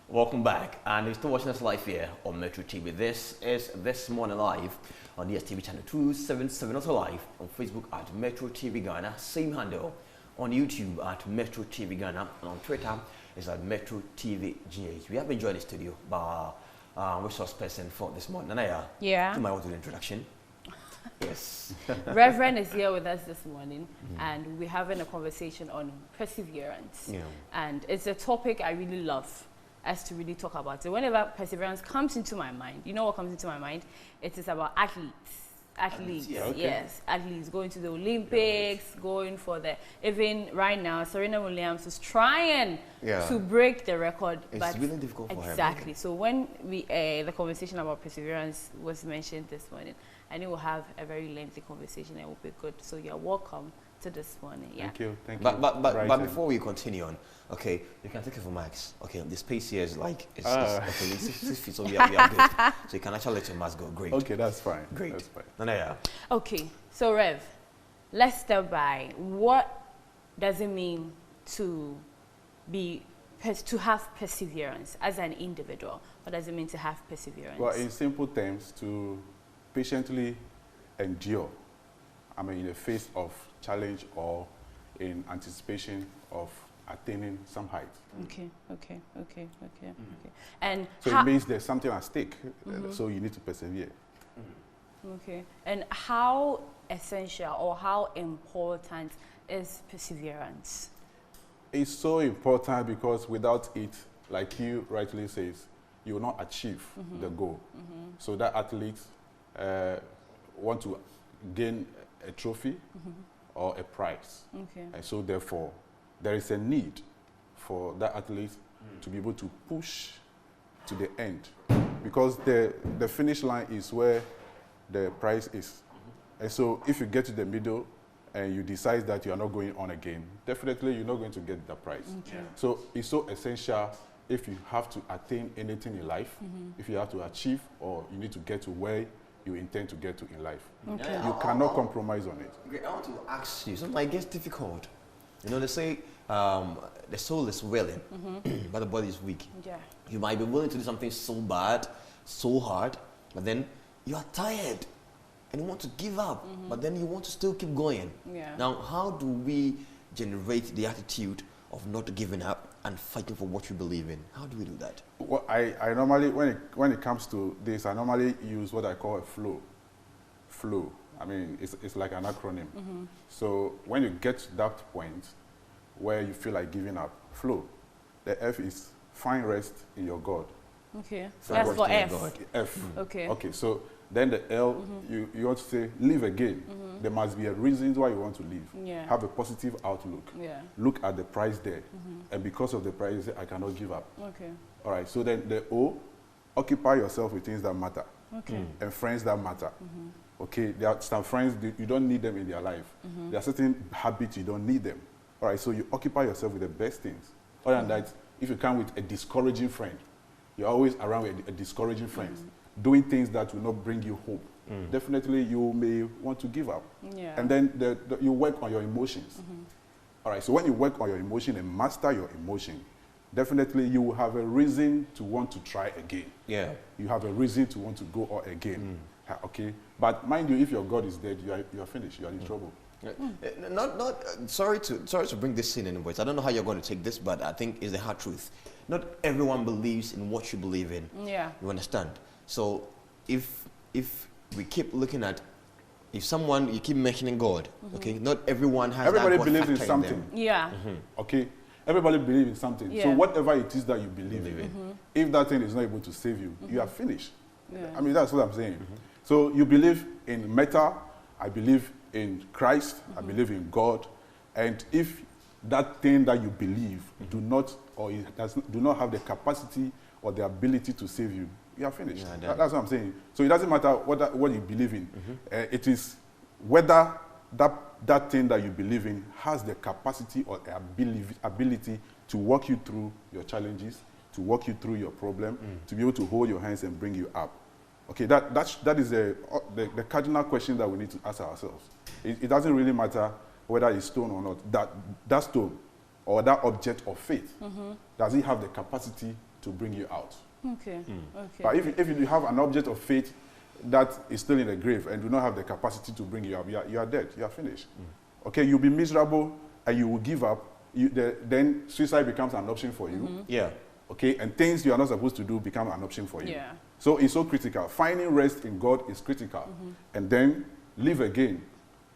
Welcome back, and you're still watching us live here on Metro TV. This is This Morning Live on DSTV channel 277, also live on Facebook at Metro TV Ghana, same handle on YouTube at Metro TV Ghana, and on Twitter is at Metro TV GH. We have been joined in the studio by resource person for this morning. Nanaya, yeah. you might want to do the introduction. Yes. Reverend is here with us this morning, and we're having a conversation on perseverance. Yeah. And it's a topic I really love us to really talk about. So whenever perseverance comes into my mind, you know what comes into my mind? It is about athletes. Athletes, yeah, okay. Yes, athletes going to the Olympics, going for the, even right now, Serena Williams is trying to break the record. It's really difficult for her. Exactly. So when we, the conversation about perseverance was mentioned this morning, I know we'll have a very lengthy conversation and it will be good. So you're welcome to this morning. Yeah. Thank you. Thank you. But before we continue on, okay, you can take it for Max. Okay, the space here is like it's 6 feet, so we are good. So you can actually let your mask go. Great. Okay, that's fine. Great. That's fine. Nanaya. Okay, so Rev, let's start by what does it mean to have perseverance as an individual? What does it mean to have perseverance? Well, in simple terms, to patiently endure. I mean, in the face of challenge or in anticipation of attaining some height. Okay. And so it means there's something at stake, so you need to persevere. Okay. And how essential or how important is perseverance? It's so important because without it, like you rightly says, you will not achieve the goal. So that athletes want to gain a trophy or a prize. Okay. And so therefore, there is a need for that athlete to be able to push to the end, because the finish line is where the prize is. And so if you get to the middle and you decide that you are not going on again, definitely you're not going to get the prize. Okay. So it's so essential if you have to attain anything in life, if you have to achieve or you need to get to where you intend to get to in life. Okay. You cannot compromise on it. Okay, I want to ask you something I guess difficult. You know, they say the soul is willing, but the body is weak. Yeah. You might be willing to do something so bad, so hard, but then you are tired and you want to give up, but then you want to still keep going. Yeah. Now, how do we generate the attitude of not giving up and fighting for what you believe in? How do we do that? Well, I normally, when it comes to this, I normally use what I call a flow. Flow. I mean, it's like an acronym. So when you get to that point where you feel like giving up, flow. The F is find rest in your God. Okay. Find That's rest for in your F. God. F. Okay. Okay, so then the L, you want to say live again. There must be a reason why you want to live. Yeah. Have a positive outlook. Yeah. Look at the price there. And because of the price, you say, I cannot give up. Okay. All right, so then the O, occupy yourself with things that matter. Okay. And friends that matter. Okay, there are some friends, you don't need them in their life. There are certain habits, you don't need them. All right, so you occupy yourself with the best things. Other than that, if you come with a discouraging friend, you're always around with a discouraging friend, doing things that will not bring you hope. Definitely you may want to give up. Yeah. And then you work on your emotions. All right, so when you work on your emotion and master your emotion, definitely you will have a reason to want to try again. Yeah. You have a reason to want to go on again. Okay, but mind you, if your God is dead, you are finished. You are in trouble. Sorry to bring this in anyways. I don't know how you're going to take this, but I think it's the hard truth. Not everyone believes in what you believe in. Yeah. You understand? So if we keep looking at, if someone, you keep mentioning God, okay, not everyone has Everybody that God believes in factor something. them. Yeah. Okay, everybody believes in something. Yeah. So whatever it is that you believe in, if that thing is not able to save you, you are finished. Yeah. I mean, that's what I'm saying. So you believe in metal, I believe in Christ, I believe in God, and if that thing that you believe do not have the capacity or the ability to save you, you are finished. Yeah, That's what I'm saying. So it doesn't matter what you believe in. It is whether that thing that you believe in has the capacity or ability to walk you through your challenges, to walk you through your problem, to be able to hold your hands and bring you up. Okay, that is the cardinal question that we need to ask ourselves. It doesn't really matter whether it's stone or not. That stone or that object of faith, does it have the capacity to bring you out. Okay. Okay. But if you have an object of faith that is still in the grave and do not have the capacity to bring you up, you are dead. You are finished. Okay, you'll be miserable and you will give up. Then suicide becomes an option for you. Yeah. Okay, and things you are not supposed to do become an option for you. Yeah. So it's so critical. Finding rest in God is critical. And then live again.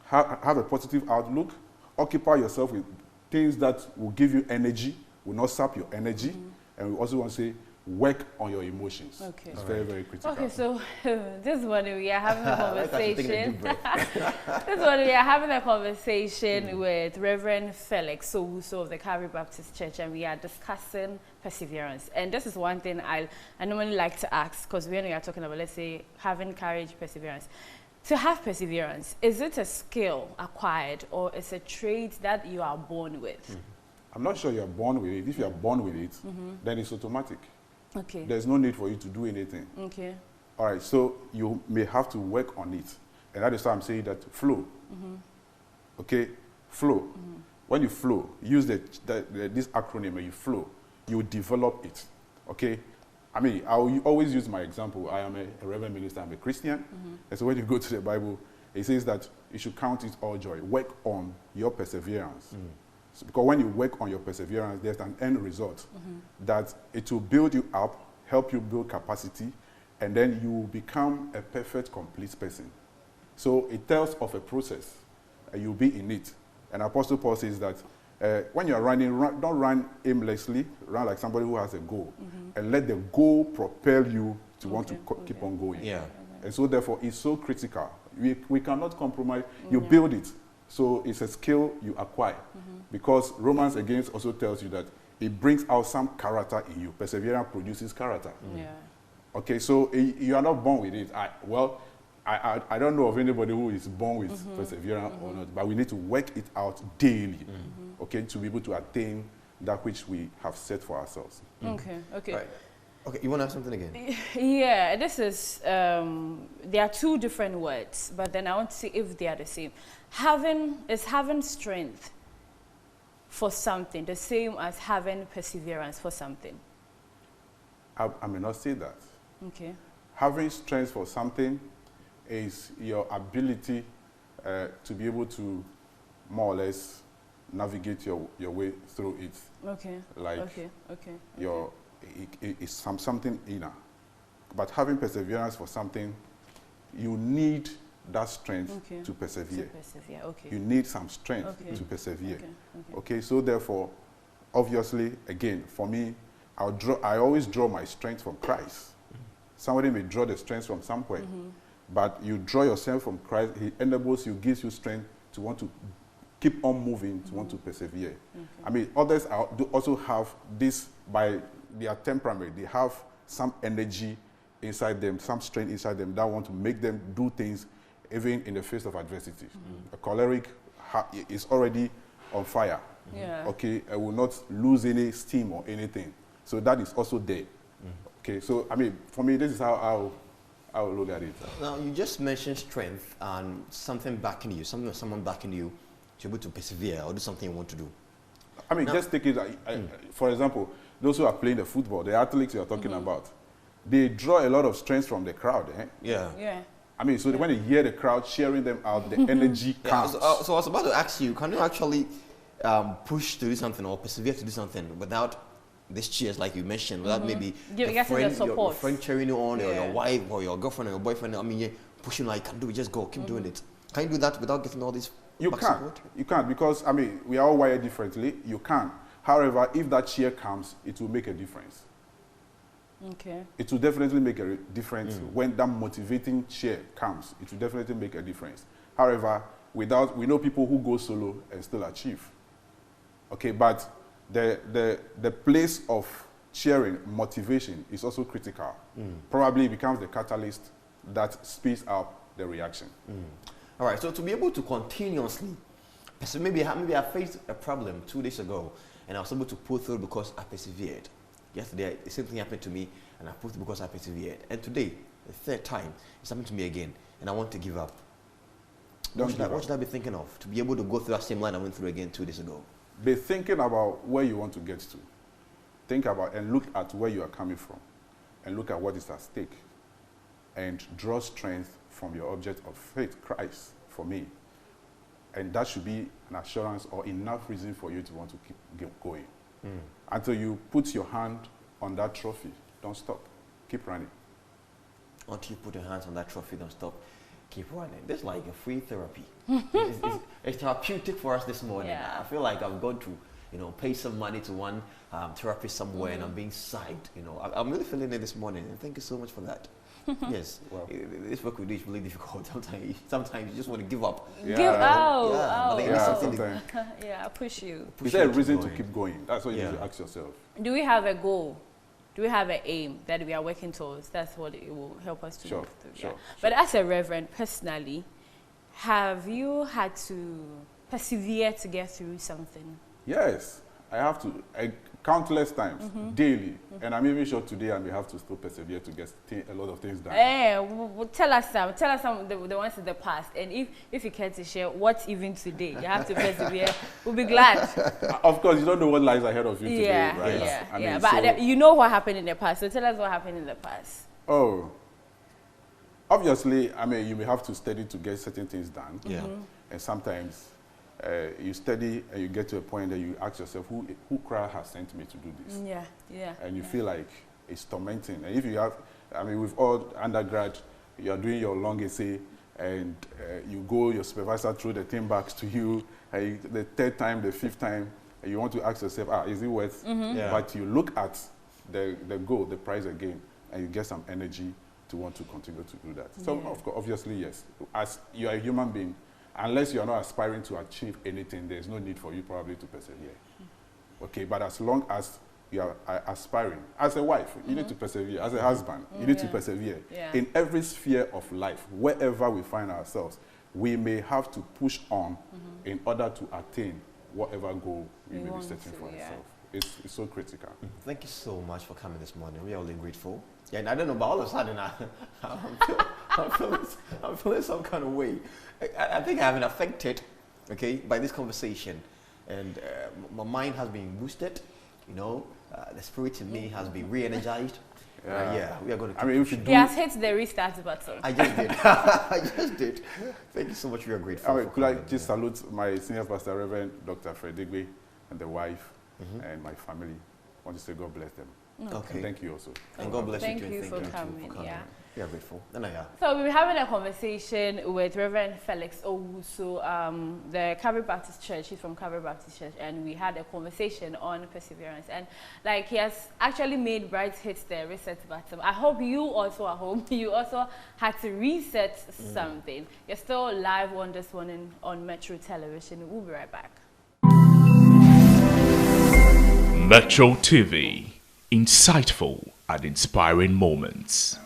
Have a positive outlook. Occupy yourself with things that will give you energy, will not sap your energy. And we also want to say, work on your emotions. Okay. It's very, very critical. Okay, so this morning we are having a conversation. This morning we are having a conversation with Reverend Felix Owusu of the Calvary Baptist Church, and we are discussing perseverance. And this is one thing I normally like to ask, because when we are talking about, let's say, having courage, perseverance. To have perseverance, is it a skill acquired or is it a trait that you are born with? I'm not sure you're born with it. If you're born with it, then it's automatic. Okay. There's no need for you to do anything. Okay. All right, so you may have to work on it. And that is why I'm saying that flow. Okay, flow. When you flow, use this acronym and you flow, you develop it. Okay? I mean, I always use my example. I am a reverend minister, I'm a Christian. And so when you go to the Bible, it says that you should count it all joy. Work on your perseverance. So because when you work on your perseverance, there's an end result that it will build you up, help you build capacity, and then you will become a perfect, complete person. So it tells of a process, and you'll be in it. And Apostle Paul says that when you're running, don't run aimlessly, run like somebody who has a goal, and let the goal propel you to want to keep on going. Yeah. And so therefore, it's so critical. We cannot compromise. You build it. So it's a skill you acquire. Because Romans again also tells you that it brings out some character in you. Perseverance produces character. Yeah. Okay, so you are not born with it. I don't know of anybody who is born with perseverance or not, but we need to work it out daily, okay, to be able to attain that which we have set for ourselves. Okay. Okay. Right. Okay, you want to have something again? Yeah, this is, there are two different words, but then I want to see if they are the same. Is having strength for something the same as having perseverance for something? I may not say that. Okay. Having strength for something is your ability to be able to more or less navigate your way through it. Okay. Like okay. it's something inner. But having perseverance for something, you need that strength to persevere. Okay. You need some strength to persevere. Okay. So therefore, obviously, again, for me, I always draw my strength from Christ. Somebody may draw the strength from somewhere, but you draw yourself from Christ. He enables you, gives you strength to want to keep on moving, to want to persevere. I mean, others do also have this by their temperament. They have some energy inside them, some strength inside them that want to make them do things even in the face of adversity. A choleric is already on fire. Okay, I will not lose any steam or anything. So that is also there. Okay, so I mean, for me, this is how I will look at it. Now, you just mentioned strength and something backing you, someone backing you to be able to persevere or do something you want to do. I mean, just take it, for example, those who are playing the football, the athletes you are talking about, they draw a lot of strength from the crowd. Yeah. I mean, so when they hear the crowd cheering them out, the energy comes. So I was about to ask you, can you actually push to do something or persevere to do something without these cheers, like you mentioned, without maybe your friend cheering you on, or your wife, or your girlfriend, or your boyfriend, I mean, pushing like, can do it, just go, keep doing it. Can you do that without getting all this support? You can't, because, I mean, we are all wired differently. You can. However, if that cheer comes, it will make a difference. Okay. It will definitely make a difference when that motivating cheer comes. It will definitely make a difference. However, we know people who go solo and still achieve. Okay, but the place of cheering, motivation, is also critical. Probably becomes the catalyst that speeds up the reaction. All right, so to be able to continuously, maybe I faced a problem 2 days ago, and I was able to pull through because I persevered. Yesterday, the same thing happened to me, and I pulled through because I persevered. And today, the third time, it's happened to me again, and I want to give up. What should I be thinking of to be able to go through that same line I went through again 2 days ago? Be thinking about where you want to get to. think about and look at where you are coming from and look at what is at stake and draw strength from your object of faith, Christ, for me. And that should be an assurance or enough reason for you to want to keep going. Until you put your hand on that trophy, don't stop. Keep running. Until you put your hands on that trophy, don't stop. Keep running. This is like a free therapy. It's therapeutic for us this morning. Yeah. I feel like I've gone to, pay some money to one therapist somewhere and I'm being psyched. I'm really feeling it this morning. And thank you so much for that. Yes. Well, this work we do is really difficult. Sometimes you just want to give up. Sometimes. Yeah, I push you. Is there a reason to keep going? That's what you need to ask yourself. Do we have a goal? Do we have an aim that we are working towards? That's what it will help us to move through. Sure. But as a reverend, personally, have you had to persevere to get through something? Yes, I have to. Countless times, daily. And I'm even sure today I may have to still persevere to get a lot of things done. Tell us some the ones in the past. And if you care to share what even today, you have to persevere, we'll be glad. Of course, you don't know what lies ahead of you today, right? But you know what happened in the past, so tell us what happened in the past. Oh, obviously, you may have to study to get certain things done. Yeah. And sometimes you study and you get to a point that you ask yourself, who Christ has sent me to do this? And you feel like it's tormenting. And if you have, with all undergrad, you are doing your long essay and your supervisor throw the thing back to you, the third time, the fifth time, and you want to ask yourself, is it worth? But you look at the goal, the prize again, and you get some energy to want to continue to do that. So, of course, obviously, yes. As you are a human being, unless you are not aspiring to achieve anything, there's no need for you probably to persevere. Okay, but as long as you are aspiring, as a wife, you need to persevere. As a husband, you need to persevere. In every sphere of life, wherever we find ourselves, we may have to push on in order to attain whatever goal we may be setting for ourselves. It's so critical. Thank you so much for coming this morning. We are really grateful. Yeah, and I don't know, but all of a sudden I'm feeling some kind of way. I think I have been affected, by this conversation, and my mind has been boosted. The spirit in me has been re-energized. We are going to. He has hit the restart button. I just did. I just did. Thank you so much. We are grateful. Could I just salute my senior pastor, Reverend Dr. Fred Digby, and the wife, and my family. I want to say God bless them. Okay. And thank you also. And God bless you. Thank you for coming. We are grateful. So we'll be having a conversation with Reverend Felix Owusu, the Calvary Baptist Church. He's from Calvary Baptist Church, and we had a conversation on perseverance. And he has actually made Bright hit the reset button. I hope you also at home, you also had to reset something. You're still live on this one on Metro Television. We'll be right back. Metro TV, insightful and inspiring moments.